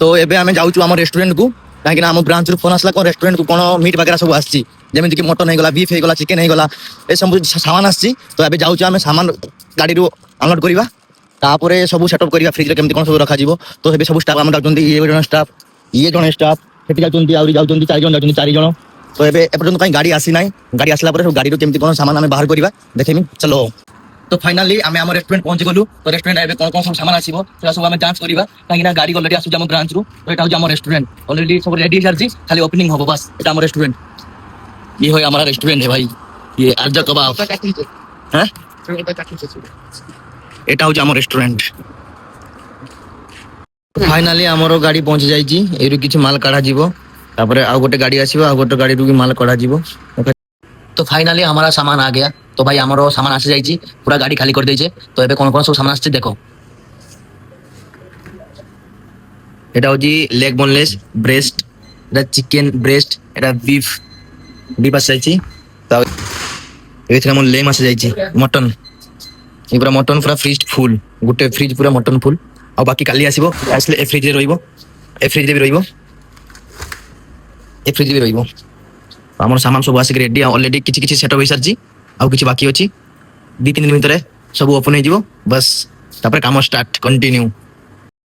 তো ଏବେ ଆମେ ଯାଉଛୁ ଆମ ରେଷ୍ଟୁରାଣ୍ଟକୁ, କାହିଁକିନା ଆମ ବ୍ରାଞ୍ଚରୁ ଫୋନ୍ ଆସିଲା କ'ଣ ରେଷ୍ଟୁରାଣ୍ଟକୁ କ'ଣ ମିଟ୍ ବଗେରା ସବୁ ଆସିଛି, ଯେମିତିକି ମଟନ୍ ହେଇଗଲା, ବିଫ୍ ହେଇଗଲା, ଚିକେନ୍ ହେଇଗଲା, ଏସବୁ ସାମାନ ଆସିଛି। ତ ଏବେ ଯାଉଛୁ ଆମେ ସାମାନ ଗାଡ଼ିରୁ ଅନଲୋଡ୍ କରିବା, ତାପରେ ସବୁ ସେଟଅପ୍ କରିବା ଫ୍ରିଜ୍ରେ କେମିତି କ'ଣ ସବୁ ରଖାଯିବ। ତ ଏବେ ସବୁ ଷ୍ଟାଫ୍ ଆମେ ଯାଉଛନ୍ତି, ଇଏ ଜଣେ ଷ୍ଟାଫ୍ ସେଠି ଯାଉଛନ୍ତି, ଆହୁରି ଯାଉଛନ୍ତି 4 ଜଣ ଯାଉଛନ୍ତି, 4 ଜଣ। ତ ଏବେ ଏପର୍ଯ୍ୟନ୍ତ କାହିଁ ଗାଡ଼ି ଆସିନାହିଁ, ଗାଡ଼ି ଆସିଲା ପରେ ସବୁ ଗାଡ଼ିରୁ କେମିତି କ'ଣ ସାମାନ ଆମେ ବାହାର କରିବା ଦେଖେମି, ଚାଲ। তো ফাইনালি আমি আমার রেস্টুরেন্ট পৌঁছি গলু। তো রেস্টুরেন্ট এবে কোন কোন সব সামান আসিব সেটা সব আমি যাঞ্চ করিবা, কাহিঁকি না গাড়ি অলরেডি আসুଛି ଆମ ବ୍ରାଞ୍ଚରୁ। তো এটা হচ্ছে আমার রেস্টুরেন্ট, অলরেডি সব রেডি হয়ে সারিছি, খালি ওপেনিং হবো বাস। এটা আমার রেস্টুরেন্ট, ये হয় हमारा रेस्टोरेंट है भाई, ये आरजा कबाब। হ্যাঁ এটা হচ্ছে আমার রেস্টুরেন্ট। ফাইনালি ଆମର ଗାଡ଼ି ପହଞ୍ଚି ଯାଇଛି, ଏଇରୁ କିଛି ମାଲ କାଢ଼ାଯିବ, ତାପରେ ଆଉ ଗୋଟେ ଗାଡ଼ି ଆସିବ, ଆଉ ଗୋଟେ ଗାଡ଼ିରୁ ବି ମାଲ କଢ଼ାଯିବ। तो फाइनाली हमारा सामान आ गया। तो भाई हमारा सामान आसी जाइए, पूरा गाड़ी खाली कर दीजिए। तो एबे कौन कौन सब सामान आछे देखो, এটা হচ্ছে লেগ বোনলেস ব্রেস্ট, এটা চিকেন ব্রেস্ট, এটা বিফ আসি যাইছি। তো এইথে আমার লেম আসি যাইছি, মটন, এই পুরা মটন পুরা ফ্রিজ ফুল, গোটে ফ্রিজ পুরা মটন ফুল। আর বাকি কালি আসিব, আসলে এ ফ্রিজে রইব, এ ফ্রিজে বি রইব, এ ফ্রিজে বি রইব। আমার সামান সব আসিকি রেডি, অলরেডি কিছু কিছু সেটঅপ হয়ে সারিছি, ଆଉ କିଛି ବାକି ଅଛି। 2-3 ଦିନ ଭିତରେ ସବୁ ଓପନ ହେଇଯିବ, ବସ୍ ତାପରେ କାମ ଷ୍ଟାର୍ଟ କଣ୍ଟିନ୍ୟୁ।